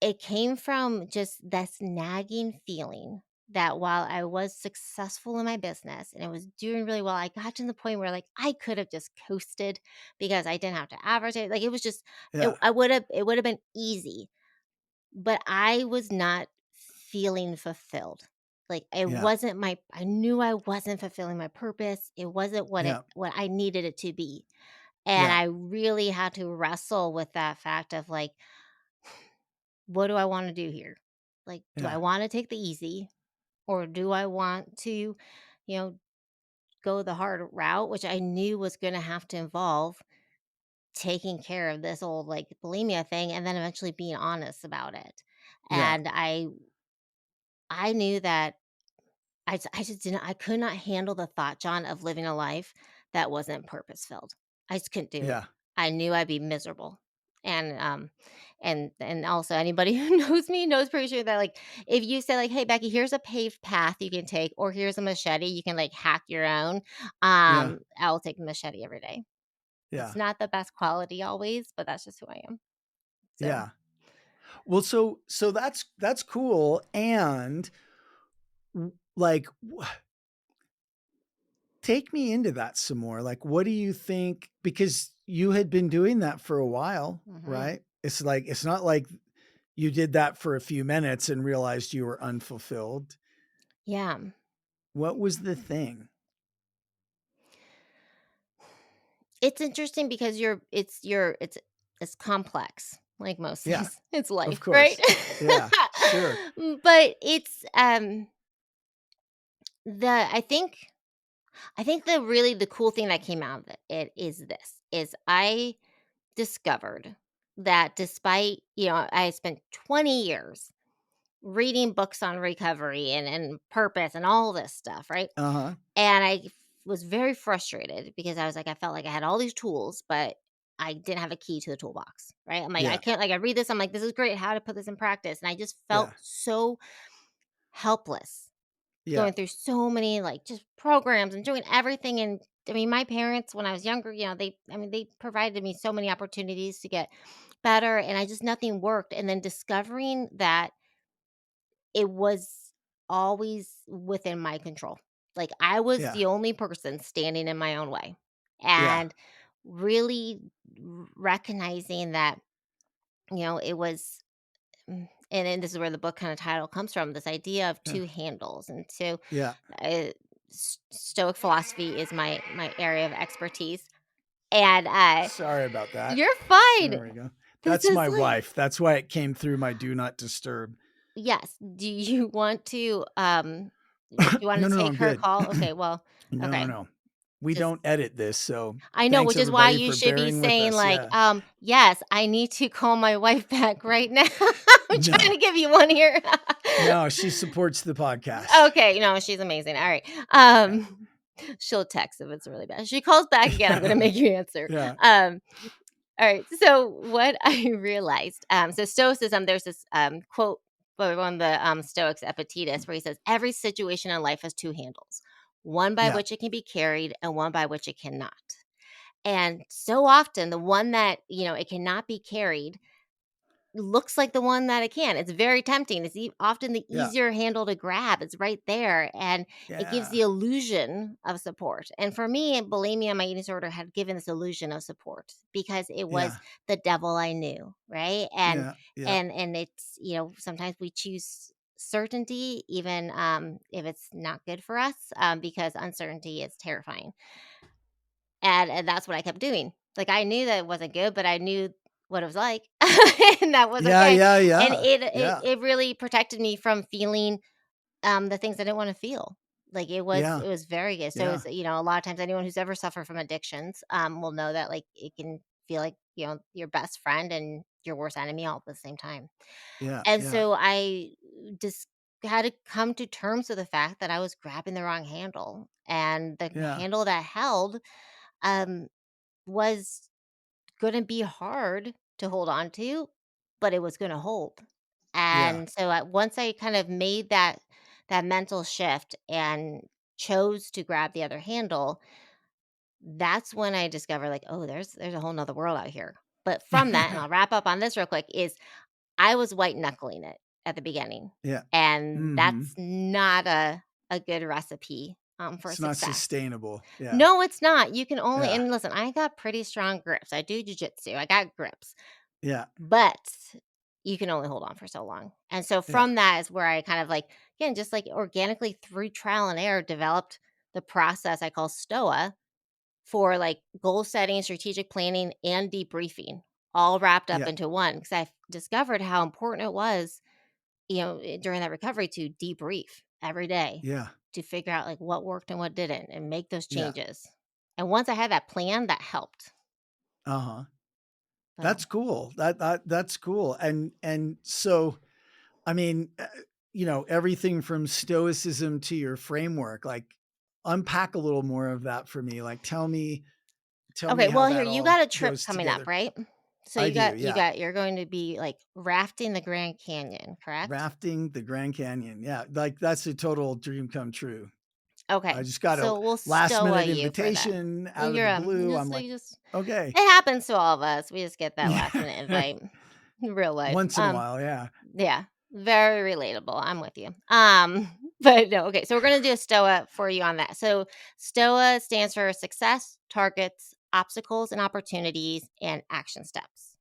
Speaker 2: it came from just this nagging feeling that while I was successful in my business and it was doing really well, I got to the point where like I could have just coasted because I didn't have to advertise. Like it was just
Speaker 1: Yeah.
Speaker 2: it would have been easy, but I was not feeling fulfilled. Like it
Speaker 1: Yeah.
Speaker 2: wasn't my I knew I wasn't fulfilling my purpose. It wasn't
Speaker 1: Yeah.
Speaker 2: what I needed it to be. And
Speaker 1: Yeah.
Speaker 2: I really had to wrestle with that fact of like what do I wanna do here? Like, do I
Speaker 1: Yeah.
Speaker 2: wanna take the easy or do I want to, go the hard route, which I knew was gonna have to involve taking care of this old, like, bulimia thing and then eventually being honest about it.
Speaker 1: Yeah.
Speaker 2: And I knew that I just didn't I could not handle the thought, John, of living a life that wasn't purpose filled. I just couldn't do it.
Speaker 1: Yeah.
Speaker 2: I knew I'd be miserable. And also anybody who knows me knows pretty sure that like if you say like, hey Becky, here's a paved path you can take, or here's a machete, you can like hack your own.
Speaker 1: Yeah.
Speaker 2: I'll take the machete every day. It's
Speaker 1: Yeah.
Speaker 2: not the best quality always, but that's just who I am. So
Speaker 1: Yeah. Well, so that's cool. And like, take me into that some more. Like, what do you think? Because you had been doing that for a while,
Speaker 2: Mhm.
Speaker 1: right? It's not like you did that for a few minutes and realized you were unfulfilled.
Speaker 2: Yeah.
Speaker 1: What was the thing?
Speaker 2: It's interesting because it's complex, like most
Speaker 1: Yeah,
Speaker 2: things. It's
Speaker 1: of
Speaker 2: life, right?
Speaker 1: course. Yeah, sure.
Speaker 2: But it's, the I think the cool thing that came out of it is this, is I discovered that despite, I spent 20 years reading books on recovery and purpose and all this stuff, right?
Speaker 1: Uh-huh.
Speaker 2: And was very frustrated because I was like, I felt like I had all these tools, but I didn't have a key to the toolbox, right? I'm like, I
Speaker 1: Yeah,
Speaker 2: can't, like, I read this, I'm like, this is great, how to put this in practice. And I just
Speaker 1: yeah,
Speaker 2: felt so helpless
Speaker 1: yeah,
Speaker 2: going through so many, like, just programs and doing everything. And I mean, my parents, when I was younger, they provided me so many opportunities to get better, and I just nothing worked. And then discovering that it was always within my control. Like, I was
Speaker 1: yeah,
Speaker 2: the only person standing in my own way,
Speaker 1: yeah,
Speaker 2: and really recognizing that, it was and then this is where the book kinda title comes from, this idea of
Speaker 1: yeah,
Speaker 2: 2 handles. And so,
Speaker 1: yeah.
Speaker 2: uh, Stoic philosophy is my area of expertise, and,
Speaker 1: Sorry about that.
Speaker 2: you're fine.
Speaker 1: There we go.
Speaker 2: This
Speaker 1: That's
Speaker 2: is
Speaker 1: my
Speaker 2: like
Speaker 1: wife. That's why it came through my do not disturb.
Speaker 2: yes. Do you want to, do you wanna
Speaker 1: No, no, no,
Speaker 2: take
Speaker 1: I'm
Speaker 2: her
Speaker 1: good.
Speaker 2: call? Okay, well,
Speaker 1: No, no,
Speaker 2: okay.
Speaker 1: no. We
Speaker 2: Just
Speaker 1: don't edit this, so
Speaker 2: I know,
Speaker 1: thanks
Speaker 2: which is why
Speaker 1: everybody
Speaker 2: you
Speaker 1: for
Speaker 2: should be
Speaker 1: bearing with
Speaker 2: saying
Speaker 1: us.
Speaker 2: like,
Speaker 1: Yeah.
Speaker 2: "Yes, I need to call my wife back right now." I'm trying
Speaker 1: No.
Speaker 2: to give you one here.
Speaker 1: No, she supports the podcast.
Speaker 2: Okay, no, she's amazing. All right.
Speaker 1: Yeah.
Speaker 2: She'll text if it's really bad. If she calls back again, I'm gonna make you answer.
Speaker 1: Yeah.
Speaker 2: All right. So what I realized, so Stoicism, there's this quote by one of the Stoics, Epictetus, where he says, "Every situation in life has two handles, one by
Speaker 1: Yeah.
Speaker 2: which it can be carried and one by which it cannot." And so often, the one that it cannot be carried looks like the one that it can. It's very tempting. It's often the
Speaker 1: Yeah.
Speaker 2: easier handle to grab. It's right there, and it gives
Speaker 1: Yeah.
Speaker 2: the illusion of support. And for me, bulimia and my eating disorder had given this illusion of support because it was
Speaker 1: Yeah.
Speaker 2: the devil I knew, right? And
Speaker 1: Yeah. Yeah.
Speaker 2: and it's sometimes we choose certainty even if it's not good for us, because uncertainty is terrifying. And that's what I kept doing. Like, I knew that it wasn't good, but I knew what it was like, and that was
Speaker 1: Yeah.
Speaker 2: okay.
Speaker 1: Yeah.
Speaker 2: And
Speaker 1: Yeah.
Speaker 2: it
Speaker 1: Yeah.
Speaker 2: it really protected me from feeling, the things I didn't wanna feel. Like,
Speaker 1: Yeah.
Speaker 2: it was very good. So,
Speaker 1: Yeah.
Speaker 2: it's a lot of times anyone who's ever suffered from addictions, will know that, like, it can feel like, your best friend and your worst enemy all at the same time.
Speaker 1: Yeah.
Speaker 2: And
Speaker 1: Yeah.
Speaker 2: so I just had to come to terms with the fact that I was grabbing the wrong handle, and the
Speaker 1: Yeah.
Speaker 2: handle that held, um was gonna be hard to hold on to, but it was gonna hold.
Speaker 1: Yeah.
Speaker 2: And so, once I kind of made that mental shift and chose to grab the other handle, that's when I discovered, like, oh, there's a whole nother world out here. But from that, and I'll wrap up on this real quick, is I was white knuckling it at the beginning,
Speaker 1: Yeah.
Speaker 2: and
Speaker 1: Mhm.
Speaker 2: that's not a good recipe for
Speaker 1: It's not
Speaker 2: success.
Speaker 1: sustainable. Yeah.
Speaker 2: No, it's not. You can only,
Speaker 1: Yeah.
Speaker 2: and listen, I got pretty strong grips. I do jujitsu. I got grips,
Speaker 1: Yeah.
Speaker 2: but you can only hold on for so long. And so
Speaker 1: Yeah.
Speaker 2: from that is where I kind of, like, again, just like organically through trial and error, developed the process I call STOA for, like, goal setting, strategic planning, and debriefing, all wrapped up
Speaker 1: Yeah.
Speaker 2: into one. Because I discovered how important it was, during that recovery, to debrief every day
Speaker 1: Yeah.
Speaker 2: to figure out, like, what worked and what didn't and make those
Speaker 1: Yeah.
Speaker 2: changes. And once I had that plan, that helped.
Speaker 1: Uh-huh.
Speaker 2: So,
Speaker 1: That's cool. That's cool. And so I mean, everything from stoicism to your framework, like unpack a little more of that for me. Like tell me
Speaker 2: okay,
Speaker 1: how
Speaker 2: well, here,
Speaker 1: that
Speaker 2: you
Speaker 1: all
Speaker 2: got a trip
Speaker 1: goes
Speaker 2: coming up,
Speaker 1: together.
Speaker 2: right? So
Speaker 1: I do.
Speaker 2: you
Speaker 1: Yeah.
Speaker 2: got you're going to be, like, rafting the Grand Canyon, correct?
Speaker 1: Rafting the Grand Canyon. Yeah. Like that's a total dream come true. I
Speaker 2: Okay.
Speaker 1: just got a
Speaker 2: So we'll
Speaker 1: last
Speaker 2: stow
Speaker 1: minute
Speaker 2: you for that.
Speaker 1: invitation
Speaker 2: Well,
Speaker 1: out of the
Speaker 2: you
Speaker 1: blue. I'm
Speaker 2: just
Speaker 1: like,
Speaker 2: you just
Speaker 1: okay.
Speaker 2: it happens to all of us. We just get that last
Speaker 1: Yeah.
Speaker 2: minute invite. Real life.
Speaker 1: Once in a while. Yeah.
Speaker 2: Yeah, very relatable. I'm with you. But no, okay. So we're gonna do a STOA for you on that. So STOA stands for success, targets, obstacles and opportunities and action steps.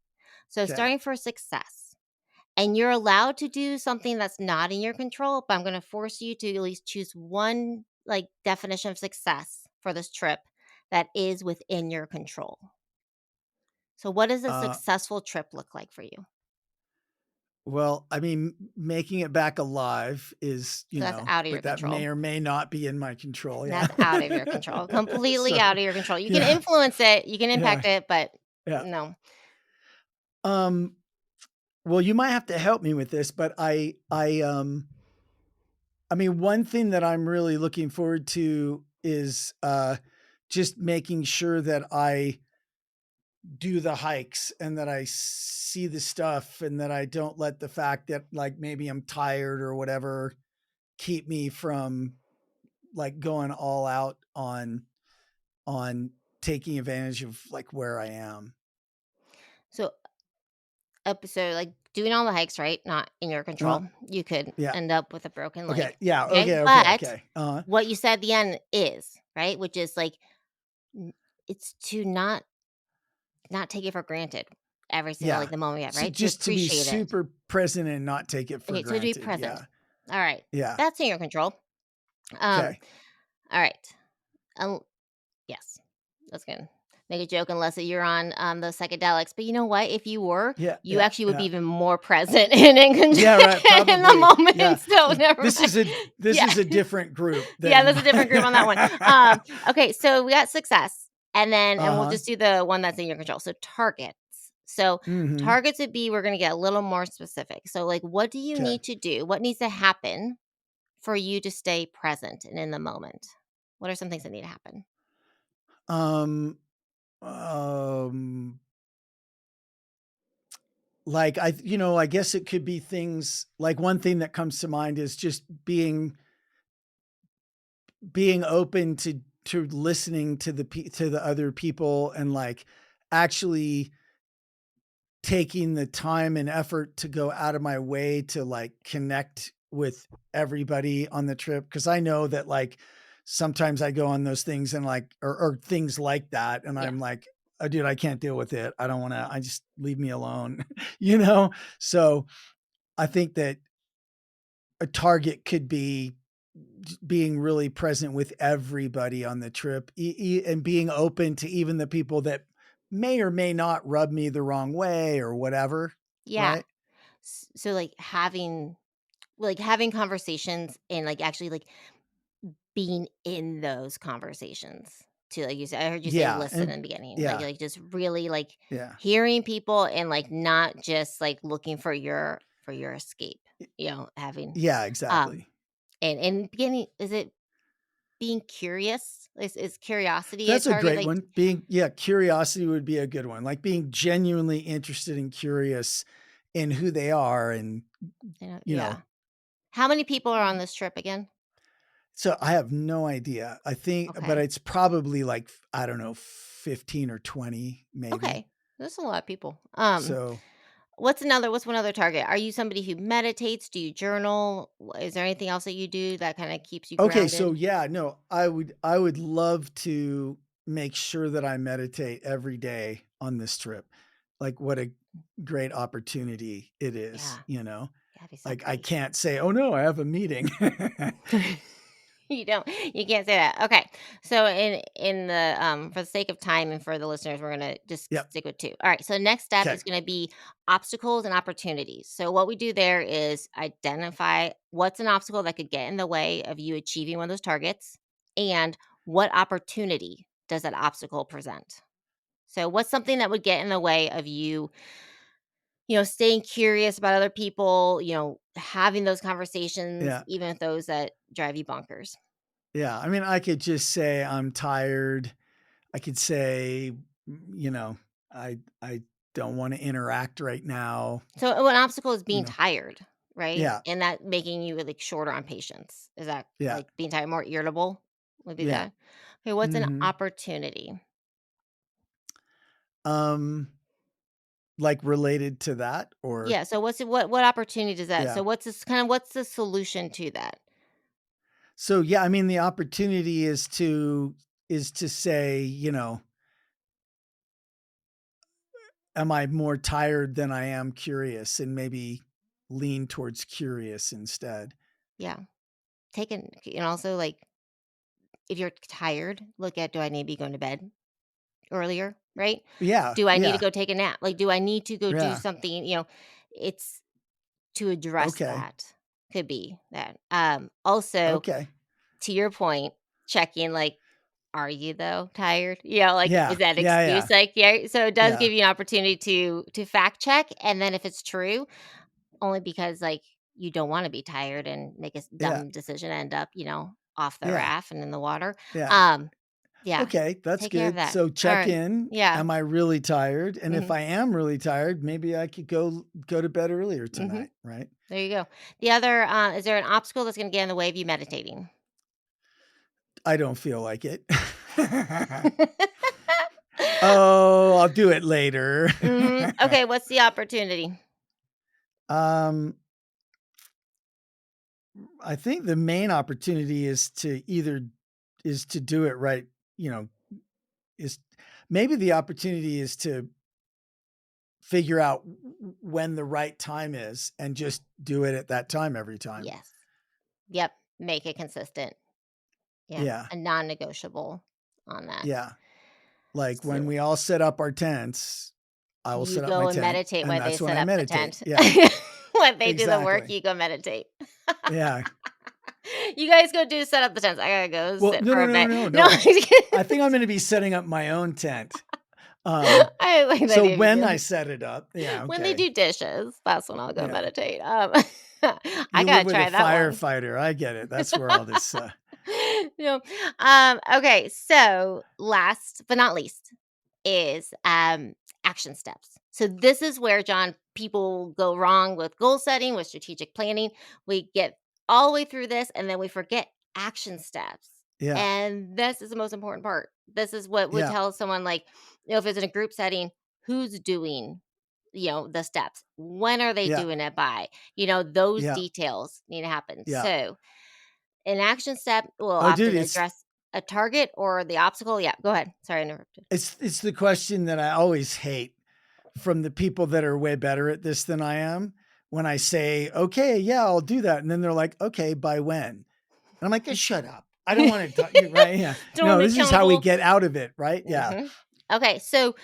Speaker 2: So,
Speaker 1: Okay.
Speaker 2: starting for success. And you're allowed to do something that's not in your control, but I'm going to force you to at least choose one like definition of success for this trip that is within your control. So, what does a
Speaker 1: Uh,
Speaker 2: successful trip look like for you?
Speaker 1: well, I mean, making it back alive is,
Speaker 2: So, that's out of your
Speaker 1: but that
Speaker 2: control.
Speaker 1: may or may not be in my control. Yeah.
Speaker 2: That's out of your control, completely
Speaker 1: So,
Speaker 2: out of your control. You can
Speaker 1: yeah,
Speaker 2: influence it, you can
Speaker 1: yeah,
Speaker 2: impact it, but
Speaker 1: yeah.
Speaker 2: no.
Speaker 1: Um, well, you might have to help me with this, but I mean, one thing that I'm really looking forward to is, just making sure that I do the hikes and that I see the stuff and that I don't let the fact that, like, maybe I'm tired or whatever keep me from, like, going all out on taking advantage of, like, where I am.
Speaker 2: So, so like doing all the hikes, right? Not in your
Speaker 1: Uh,
Speaker 2: control. You could
Speaker 1: yeah.
Speaker 2: end up with a broken leg.
Speaker 1: Okay. Yeah.
Speaker 2: Okay.
Speaker 1: Okay. Okay.
Speaker 2: But
Speaker 1: Okay. Uh-huh.
Speaker 2: what you said at the end is, right? Which is like, N it's to not take it for granted every single,
Speaker 1: Yeah.
Speaker 2: like, the moment you have,
Speaker 1: So
Speaker 2: right? To
Speaker 1: just to be
Speaker 2: appreciate it.
Speaker 1: super present and not take it for
Speaker 2: Okay, so to be
Speaker 1: granted.
Speaker 2: present.
Speaker 1: Yeah.
Speaker 2: Alright,
Speaker 1: Yeah.
Speaker 2: that's in your control. Um,
Speaker 1: Okay.
Speaker 2: alright, um, yes, that's good. Make a joke unless that you're on, the psychedelics, but you know what? If you were,
Speaker 1: Yeah.
Speaker 2: you
Speaker 1: Yeah.
Speaker 2: actually would be
Speaker 1: Yeah.
Speaker 2: even more present and in
Speaker 1: Yeah, right,
Speaker 2: in the
Speaker 1: probably. Yeah.
Speaker 2: moment, so never
Speaker 1: This
Speaker 2: mind.
Speaker 1: is a this
Speaker 2: Yeah.
Speaker 1: is a different group
Speaker 2: Yeah,
Speaker 1: than
Speaker 2: that's a different group on that one. Okay, so we got success, and we'll
Speaker 1: Uh-huh.
Speaker 2: just do the one that's in your control. So targets. So
Speaker 1: Mhm.
Speaker 2: targets would be we're gonna get a little more specific. So like what do you
Speaker 1: 'Kay.
Speaker 2: need to do? What needs to happen for you to stay present and in the moment? What are some things that need to happen?
Speaker 1: Um, um, like, I guess it could be things like one thing that comes to mind is just being open to listening to to the other people and, like, actually taking the time and effort to go out of my way to, like, connect with everybody on the trip because I know that, like, sometimes I go on those things and, like or things like that, and
Speaker 2: Yeah.
Speaker 1: I'm like, "Oh, dude, I can't deal with it. I don't wanna I just leave me alone." You know? So, I think that a target could be being really present with everybody on the trip, and being open to even the people that may or may not rub me the wrong way or whatever,
Speaker 2: Yeah.
Speaker 1: right?
Speaker 2: So like having conversations and like actually like being in those conversations too, like you said I heard you say
Speaker 1: Yeah,
Speaker 2: listen
Speaker 1: and
Speaker 2: in the beginning,
Speaker 1: yeah,
Speaker 2: like just really, like,
Speaker 1: yeah,
Speaker 2: hearing people and, like, not just, like, looking for your escape, having,
Speaker 1: yeah,
Speaker 2: um
Speaker 1: exactly.
Speaker 2: and beginning is it being curious? Is curiosity a
Speaker 1: That's a
Speaker 2: target?
Speaker 1: great
Speaker 2: Like,
Speaker 1: one. Curiosity would be a good one, like being genuinely interested and curious in who they are and, you know
Speaker 2: yeah. How many people are on this trip again?
Speaker 1: so I have no idea. I think but
Speaker 2: Okay.
Speaker 1: it's probably like, I don't know, 15 or 20 maybe.
Speaker 2: Okay. That's a lot of people.
Speaker 1: So
Speaker 2: What's one other target? Are you somebody who meditates? Do you journal? Is there anything else that you do that kinda keeps you
Speaker 1: okay, so
Speaker 2: grounded?
Speaker 1: yeah, no, I would love to make sure that I meditate every day on this trip. Like, what a great opportunity it is,
Speaker 2: Yeah.
Speaker 1: you know?
Speaker 2: Yeah, it'd be so
Speaker 1: Like, I
Speaker 2: great.
Speaker 1: can't say, "Oh, no, I have a meeting."
Speaker 2: You can't say that. Okay. So in the for the sake of time and for the listeners, we're gonna just
Speaker 1: Yep.
Speaker 2: stick with two. All right. So next step
Speaker 1: Okay.
Speaker 2: is gonna be obstacles and opportunities. So what we do there is identify what's an obstacle that could get in the way of you achieving one of those targets and what opportunity does that obstacle present. So what's something that would get in the way of you, staying curious about other people, having those conversations,
Speaker 1: Yeah.
Speaker 2: even with those that drive you bonkers.
Speaker 1: Yeah, I mean, I could just say I'm tired. I could say, I don't wanna interact right now,
Speaker 2: So an obstacle is
Speaker 1: you
Speaker 2: being
Speaker 1: know?
Speaker 2: tired, right?
Speaker 1: Yeah.
Speaker 2: And that making you like shorter on patience. Is that
Speaker 1: Yeah.
Speaker 2: like being tired, more irritable? Would be
Speaker 1: Yeah.
Speaker 2: that. Okay, what's an
Speaker 1: Mhm.
Speaker 2: opportunity?
Speaker 1: Um, like, related to that or
Speaker 2: Yeah. So what opportunity does that?
Speaker 1: yeah.
Speaker 2: So what's the solution to that?
Speaker 1: So, yeah, I mean, the opportunity is to say, am I more tired than I am curious, and maybe lean towards curious instead.
Speaker 2: Yeah. Taking and also, like, if you're tired, look at, do I need to be going to bed earlier, right?
Speaker 1: Yeah,
Speaker 2: Do I need to
Speaker 1: yeah,
Speaker 2: go take a nap? Like, do I need to go do
Speaker 1: yeah.
Speaker 2: something, it's to address
Speaker 1: Okay,
Speaker 2: that. Could be that. Also,
Speaker 1: okay.
Speaker 2: to your point, checking, like, are you though tired? Like,
Speaker 1: Yeah,
Speaker 2: is that
Speaker 1: yeah,
Speaker 2: excuse,
Speaker 1: yeah,
Speaker 2: like, yeah, so it does
Speaker 1: yeah,
Speaker 2: give you an opportunity to fact check, and then if it's true, only because, like, you don't wanna be tired and make a
Speaker 1: yeah,
Speaker 2: dumb decision, end up, off the
Speaker 1: yeah,
Speaker 2: raft and in the water.
Speaker 1: yeah.
Speaker 2: Um, yeah,
Speaker 1: Okay, that's
Speaker 2: take care of
Speaker 1: good.
Speaker 2: that.
Speaker 1: So check
Speaker 2: Alright.
Speaker 1: in.
Speaker 2: Yeah.
Speaker 1: Am I really tired? And if
Speaker 2: Mhm,
Speaker 1: I am really tired, maybe I could go to bed earlier
Speaker 2: mhm.
Speaker 1: tonight, right?
Speaker 2: There you go. The other, is there an obstacle that's gonna get in the way of you meditating?
Speaker 1: I don't feel like it. Oh, I'll do it later.
Speaker 2: Mhm. Okay, what's the opportunity?
Speaker 1: um, I think the main opportunity is to do it right, you know, is maybe the opportunity is to figure out when the right time is and just do it at that time every time.
Speaker 2: Yes. Yep, make it consistent. Yeah,
Speaker 1: Yeah.
Speaker 2: a non-negotiable on that.
Speaker 1: Yeah. Like when
Speaker 2: So,
Speaker 1: we all set up our tents, I will
Speaker 2: you
Speaker 1: set up my
Speaker 2: go and
Speaker 1: tent
Speaker 2: meditate
Speaker 1: and
Speaker 2: while they
Speaker 1: that's when
Speaker 2: set
Speaker 1: I
Speaker 2: up the
Speaker 1: meditate.
Speaker 2: tent.
Speaker 1: Yeah.
Speaker 2: When they do the work,
Speaker 1: Exactly.
Speaker 2: you go meditate.
Speaker 1: Yeah.
Speaker 2: You guys go do set up the tents. I gotta go
Speaker 1: Well,
Speaker 2: sit
Speaker 1: no,
Speaker 2: for
Speaker 1: no,
Speaker 2: a
Speaker 1: no,
Speaker 2: bit.
Speaker 1: no,
Speaker 2: No, I'm
Speaker 1: no.
Speaker 2: just kidding.
Speaker 1: I think I'm going to be setting up my own tent. Um,
Speaker 2: I like the
Speaker 1: so
Speaker 2: idea of you
Speaker 1: when
Speaker 2: doing
Speaker 1: I
Speaker 2: it.
Speaker 1: set it up, yeah,
Speaker 2: When they
Speaker 1: okay.
Speaker 2: do dishes, that's when I'll go
Speaker 1: Yeah.
Speaker 2: meditate. I
Speaker 1: You live
Speaker 2: gotta
Speaker 1: with a
Speaker 2: try that one.
Speaker 1: firefighter. I get it. That's where all this
Speaker 2: No. Okay, so last but not least is action steps. So this is where, John, people go wrong with goal setting, with strategic planning. We get all the way through this and then we forget action steps.
Speaker 1: yeah.
Speaker 2: And this is the most important part. This is what would
Speaker 1: Yeah.
Speaker 2: tell someone, like, if it's in a group setting, who's doing the steps, when are they
Speaker 1: Yeah.
Speaker 2: doing it by, those
Speaker 1: Yeah.
Speaker 2: details need to happen.
Speaker 1: Yeah.
Speaker 2: So an action step will
Speaker 1: Oh, dude,
Speaker 2: often address a target or the obstacle. Yeah, go ahead. Sorry, I interrupted.
Speaker 1: it's the question that I always hate from the people that are way better at this than I am. When I say, "Okay, yeah, I'll do that." And then they're like, "Okay, by when?" And I'm like, "Just shut up. I don't want to talk you right? Yeah.
Speaker 2: Throwing
Speaker 1: No,
Speaker 2: me
Speaker 1: this is how we
Speaker 2: accountable.
Speaker 1: get out of it, right? Yeah.
Speaker 2: Mhm. Okay, so,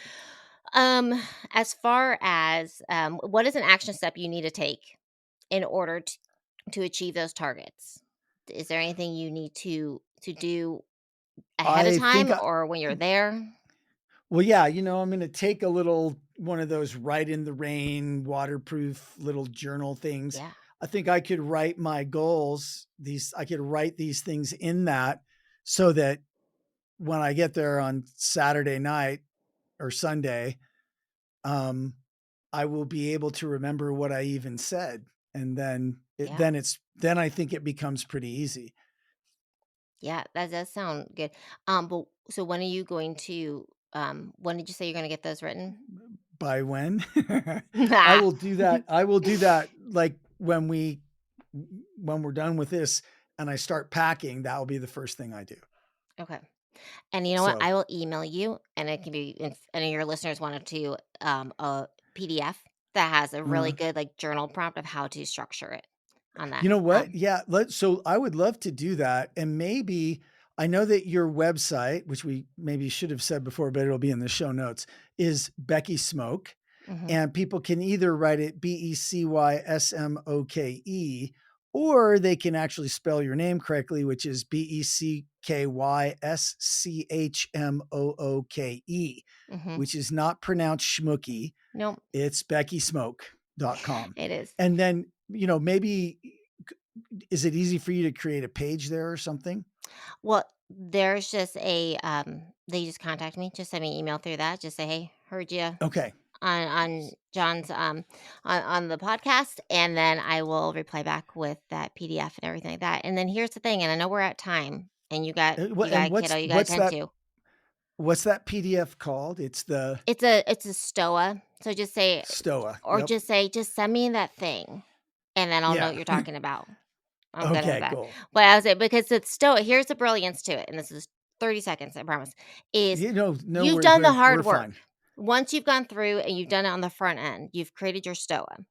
Speaker 2: as far as, what is an action step you need to take in order to achieve those targets? Is there anything you need to do ahead of
Speaker 1: I think
Speaker 2: time or when you're there?
Speaker 1: well, yeah, I'm going to take a little one of those write in the rain, waterproof little journal things.
Speaker 2: Yeah.
Speaker 1: I think I could write my goals, I could write these things in that so that when I get there on Saturday night or Sunday, um, I will be able to remember what I even said. And
Speaker 2: Yeah.
Speaker 1: then I think it becomes pretty easy.
Speaker 2: Yeah, that does sound good. But so when are you going to, when did you say you're gonna get those written?
Speaker 1: By when? I
Speaker 2: Nah.
Speaker 1: will do that. I will do that like when we're done with this and I start packing, that will be the first thing I do.
Speaker 2: Okay. And you know what?
Speaker 1: So,
Speaker 2: I will email you, and it can be if any of your listeners wanted to, a PDF that has a really
Speaker 1: uh,
Speaker 2: good, like, journal prompt of how to structure it on that.
Speaker 1: you know what? Yeah, so I would love to do that. And maybe I know that your website, which we maybe should have said before, but it'll be in the show notes, is Becky Smoke.
Speaker 2: Mhm.
Speaker 1: And people can either write it Beckysmoke, or they can actually spell your name correctly, which is Beckysmoke,
Speaker 2: Mhm.
Speaker 1: which is not pronounced Schmooky.
Speaker 2: Nope.
Speaker 1: It's beckysmoke.com.
Speaker 2: It is.
Speaker 1: And then, maybe is it easy for you to create a page there or something?
Speaker 2: Well, there's just they just contact me, just send me an email through that, just say, "Hey, heard you
Speaker 1: Okay.
Speaker 2: on John's, on the podcast," and then I will reply back with that PDF and everything like that. And then here's the thing, and I know we're at time, and you got
Speaker 1: And
Speaker 2: a kiddo you gotta tend to.
Speaker 1: what's that PDF called? It's the
Speaker 2: It's a STOA, so just say
Speaker 1: STOA.
Speaker 2: or
Speaker 1: Yep.
Speaker 2: just say, "Just send me that thing," and then I'll know what
Speaker 1: Yeah.
Speaker 2: you're talking about. I'm good at
Speaker 1: Okay,
Speaker 2: that.
Speaker 1: cool.
Speaker 2: But I was say because it's STOA, here's the brilliance to it, and this is 30 seconds, I promise, is
Speaker 1: No,
Speaker 2: you've done the
Speaker 1: we're
Speaker 2: hard work.
Speaker 1: fine.
Speaker 2: Once you've gone through and you've done it on the front end, you've created your STOA,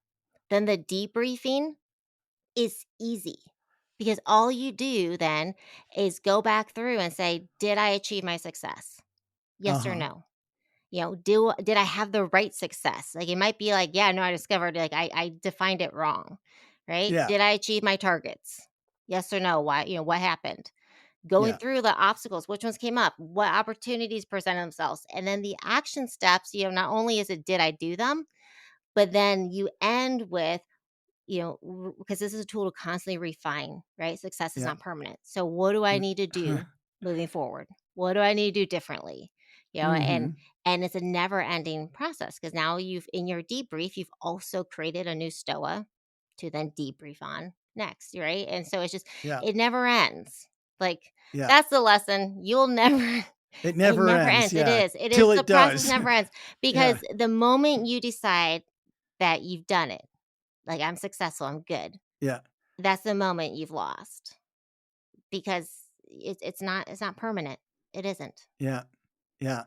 Speaker 2: then the debriefing is easy because all you do then is go back through and say, "Did I achieve my success? Yes or
Speaker 1: Uh-huh.
Speaker 2: no?" Did I have the right success? Like, it might be like, "Yeah, no, I discovered, like, I defined it wrong," right?
Speaker 1: Yeah.
Speaker 2: "Did I achieve my targets? Yes or no? Why what happened?" Going
Speaker 1: Yeah.
Speaker 2: through the obstacles, which ones came up? What opportunities presented themselves? And then the action steps, not only is it, "Did I do them?" But then you end with, because this is a tool to constantly refine, right? Success is
Speaker 1: Yeah.
Speaker 2: not permanent. So what do I need to do moving forward? What do I need to do differently? You know, and
Speaker 1: Mhm.
Speaker 2: and it's a never ending process because now you've in your debrief, you've also created a new STOA to then debrief on next, right? And so it's just
Speaker 1: Yeah.
Speaker 2: it never ends. Like
Speaker 1: Yeah.
Speaker 2: that's the lesson. You'll never
Speaker 1: It
Speaker 2: it
Speaker 1: never
Speaker 2: never
Speaker 1: ends.
Speaker 2: ends. It
Speaker 1: Yeah.
Speaker 2: is. It is
Speaker 1: Till
Speaker 2: the
Speaker 1: it
Speaker 2: process
Speaker 1: does.
Speaker 2: never ends because
Speaker 1: Yeah.
Speaker 2: the moment you decide that you've done it, like, "I'm successful, I'm good."
Speaker 1: Yeah.
Speaker 2: That's the moment you've lost because it's not permanent. It isn't.
Speaker 1: Yeah. Yeah.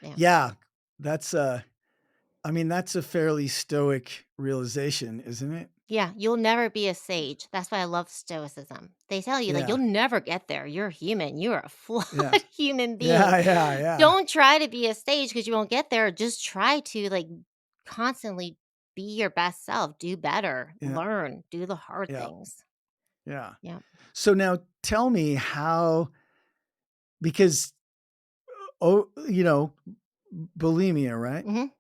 Speaker 2: Yeah.
Speaker 1: Yeah. That's I mean, that's a fairly stoic realization, isn't it?
Speaker 2: Yeah, you'll never be a sage. That's why I love stoicism. They tell you, like, "You'll
Speaker 1: Yeah.
Speaker 2: never get there. You're human. You're a flawed
Speaker 1: Yeah.
Speaker 2: human being.
Speaker 1: Yeah, yeah, yeah.
Speaker 2: Don't try to be a sage because you won't get there. Just try to, like, constantly be your best self, do better,
Speaker 1: Yeah.
Speaker 2: learn, do the hard
Speaker 1: Yeah.
Speaker 2: things."
Speaker 1: Yeah.
Speaker 2: Yeah.
Speaker 1: So now tell me how because, oh, bulimia, right?
Speaker 2: Mhm.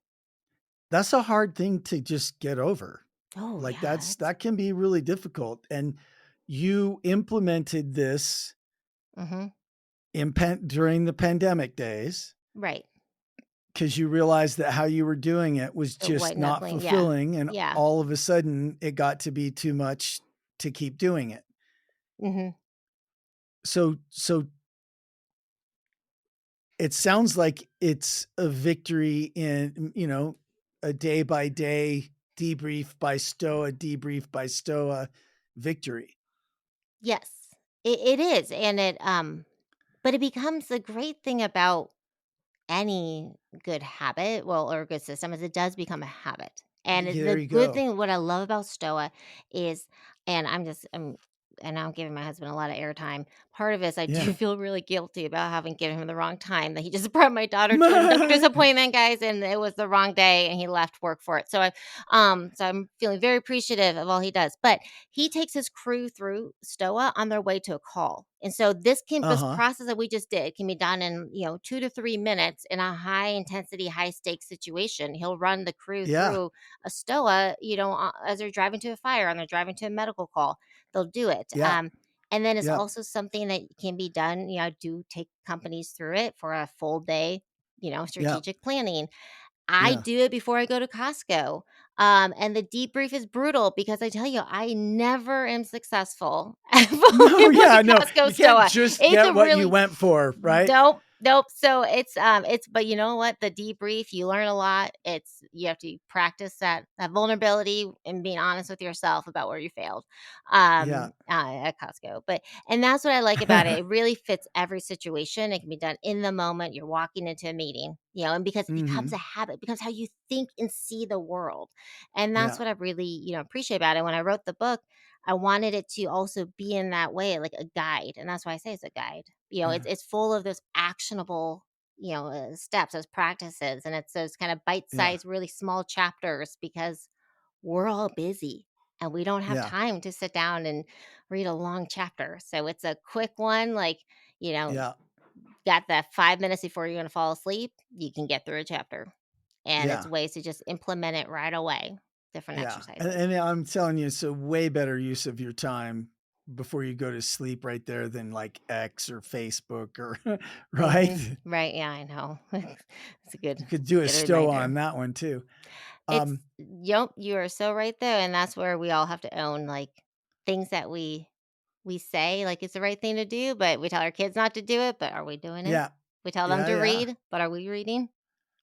Speaker 1: That's a hard thing to just get over.
Speaker 2: Oh,
Speaker 1: Like,
Speaker 2: yeah, it's
Speaker 1: that can be really difficult, and you implemented this
Speaker 2: mhm.
Speaker 1: during the pandemic days
Speaker 2: Right.
Speaker 1: because you realized that how you were doing it was
Speaker 2: The
Speaker 1: just
Speaker 2: white
Speaker 1: not
Speaker 2: knuckling, yeah.
Speaker 1: fulfilling, and
Speaker 2: Yeah.
Speaker 1: all of a sudden, it got to be too much to keep doing it.
Speaker 2: Mhm.
Speaker 1: So it sounds like it's a victory in, a day by day, debrief by stoa victory.
Speaker 2: Yes, it is, and but it becomes the great thing about any good habit, well, or a good system, is it does become a habit. And
Speaker 1: There
Speaker 2: the
Speaker 1: you
Speaker 2: good
Speaker 1: go.
Speaker 2: thing, what I love about Stoa is, and I'm giving my husband a lot of airtime. Part of it is I
Speaker 1: Yeah.
Speaker 2: do feel really guilty about having given him the wrong time. That he just brought my daughter to a doctor's appointment, guys, and it was the wrong day, and he left work for it. So I'm feeling very appreciative of all he does. But he takes his crew through Stoa on their way to a call. And so this
Speaker 1: Uh-huh.
Speaker 2: process that we just did can be done in, 2 to 3 minutes in a high intensity, high stakes situation. He'll run the crew
Speaker 1: Yeah.
Speaker 2: through a STOA, as they're driving to a fire and they're driving to a medical call. They'll do it.
Speaker 1: Yeah.
Speaker 2: And then it's
Speaker 1: Yeah.
Speaker 2: also something that can be done. I do take companies through it for a full day,
Speaker 1: Yeah.
Speaker 2: strategic planning. I
Speaker 1: Yeah.
Speaker 2: do it before I go to Costco. And the debrief is brutal because I tell you, I never am successful at
Speaker 1: No,
Speaker 2: following
Speaker 1: yeah,
Speaker 2: the
Speaker 1: no.
Speaker 2: Costco
Speaker 1: You can't
Speaker 2: STOA.
Speaker 1: just
Speaker 2: It's
Speaker 1: get
Speaker 2: a
Speaker 1: what you
Speaker 2: really
Speaker 1: went for, right?
Speaker 2: nope, nope. So but you know what? The debrief, you learn a lot. You have to practice that vulnerability and being honest with yourself about where you failed
Speaker 1: Yeah.
Speaker 2: at Costco. And that's what I like about it. It really fits every situation. It can be done in the moment. You're walking into a meeting, and because it becomes
Speaker 1: Mhm.
Speaker 2: a habit, becomes how you think and see the world. And that's
Speaker 1: Yeah.
Speaker 2: what I really, appreciate about it. When I wrote the book, I wanted it to also be in that way, like a guide. And that's why I say it's a guide.
Speaker 1: Yeah.
Speaker 2: It's full of those actionable, steps, those practices, and it's those kind of
Speaker 1: Yeah.
Speaker 2: bite-sized, really small chapters because we're all busy and we don't have
Speaker 1: Yeah.
Speaker 2: time to sit down and read a long chapter. So it's a quick one, like, you know,
Speaker 1: Yeah.
Speaker 2: got that 5 minutes before you're going to fall asleep, you can get through a chapter. And it's
Speaker 1: Yeah.
Speaker 2: ways to just implement it right away. Different
Speaker 1: Yeah. And
Speaker 2: exercises.
Speaker 1: and I'm telling you, it's a way better use of your time before you go to sleep right there than like X or Facebook or right?
Speaker 2: Right. Yeah, I know. It's a
Speaker 1: You could do a
Speaker 2: good
Speaker 1: stow
Speaker 2: reminder.
Speaker 1: on that one too.
Speaker 2: It's
Speaker 1: Um,
Speaker 2: Yep, you are so right there, and that's where we all have to own, like, things that we say, like, it's the right thing to do, but we tell our kids not to do it, but are we doing it?
Speaker 1: yeah.
Speaker 2: We tell them
Speaker 1: Yeah,
Speaker 2: to
Speaker 1: yeah.
Speaker 2: read, but are we reading?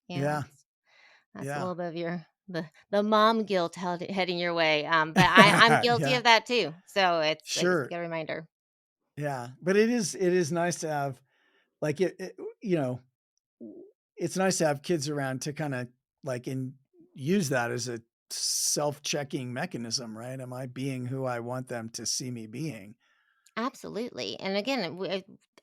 Speaker 1: Yeah.
Speaker 2: That's a
Speaker 1: Yeah.
Speaker 2: little bit of the mom guilt heading your way, but I'm guilty
Speaker 1: Yeah.
Speaker 2: of that too, so it's like, it's a
Speaker 1: Sure.
Speaker 2: good reminder.
Speaker 1: Yeah. But it is nice to have like it, you know, it's nice to have kids around to kind of like use that as a self-checking mechanism, right? Am I being who I want them to see me being?
Speaker 2: Absolutely. And again,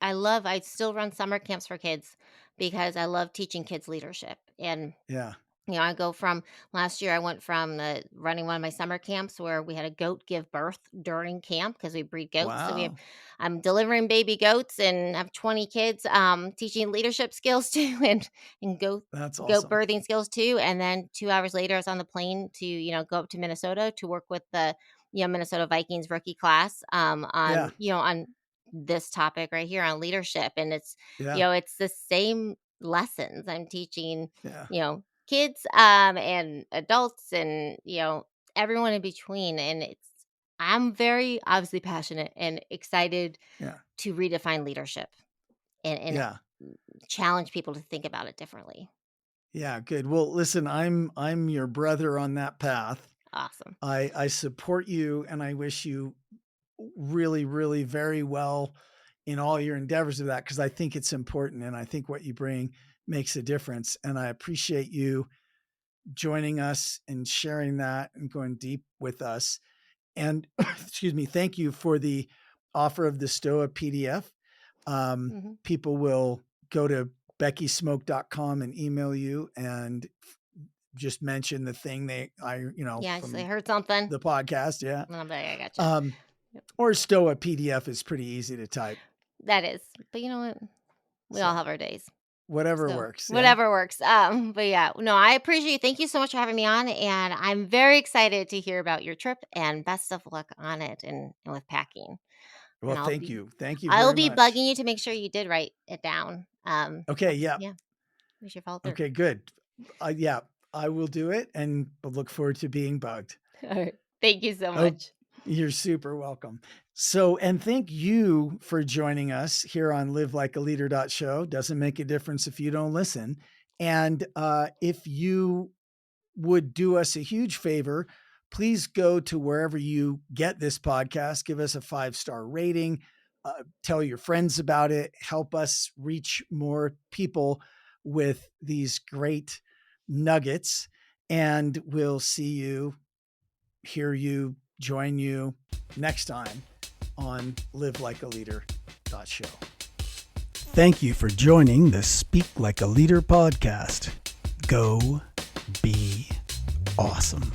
Speaker 2: I still run summer camps for kids because I love teaching kids leadership. And
Speaker 1: Yeah.
Speaker 2: I go from last year, I went from running one of my summer camps where we had a goat give birth during camp because we breed goats.
Speaker 1: Wow.
Speaker 2: I'm delivering baby goats and have 20 kids, teaching leadership skills too, and
Speaker 1: That's
Speaker 2: goat
Speaker 1: awesome.
Speaker 2: birthing skills too. And then 2 hours later, I was on the plane to, go up to Minnesota to work with the, Minnesota Vikings rookie class,
Speaker 1: Yeah.
Speaker 2: on this topic right here on leadership. And
Speaker 1: Yeah.
Speaker 2: it's the same lessons I'm teaching,
Speaker 1: Yeah.
Speaker 2: kids, and adults and, everyone in between. And I'm very obviously passionate and excited
Speaker 1: Yeah.
Speaker 2: to redefine leadership and
Speaker 1: Yeah.
Speaker 2: challenge people to think about it differently.
Speaker 1: Yeah. Good. Well, listen, I'm your brother on that path.
Speaker 2: Awesome.
Speaker 1: I support you and I wish you really, really very well in all your endeavors of that because I think it's important and I think what you bring makes a difference. And I appreciate you joining us and sharing that and going deep with us. And excuse me, thank you for the offer of the STOA PDF.
Speaker 2: Hmm.
Speaker 1: People will go to beckysmoke.com and email you and just mention the thing
Speaker 2: Yeah, I just I
Speaker 1: from
Speaker 2: heard something.
Speaker 1: the podcast. Yeah.
Speaker 2: And I'm like, I gotcha.
Speaker 1: Um,
Speaker 2: Yep.
Speaker 1: or STOA PDF is pretty easy to type.
Speaker 2: That is. But you know what? We all
Speaker 1: So
Speaker 2: have our days.
Speaker 1: whatever
Speaker 2: So
Speaker 1: works. Yeah.
Speaker 2: whatever works. But yeah, no, I appreciate you. Thank you so much for having me on. And I'm very excited to hear about your trip and best of luck on it and with packing.
Speaker 1: Well,
Speaker 2: And
Speaker 1: thank you. Thank you
Speaker 2: I'll
Speaker 1: very
Speaker 2: be
Speaker 1: much.
Speaker 2: bugging you to make sure you did write it down.
Speaker 1: Okay. Yeah.
Speaker 2: Yeah, we should follow through.
Speaker 1: Okay. Good. Yeah, I will do it and look forward to being bugged.
Speaker 2: All right. Thank you so
Speaker 1: Oh,
Speaker 2: much.
Speaker 1: you're super welcome. So, and thank you for joining us here on Live Like a Leader Show. Doesn't make a difference if you don't listen. And if you would do us a huge favor, please go to wherever you get this podcast, give us a 5-star rating, tell your friends about it, help us reach more people with these great nuggets. And we'll see you, hear you, join you next time on Live Like a Leader Show. Thank you for joining the Speak Like a Leader podcast. Go be awesome.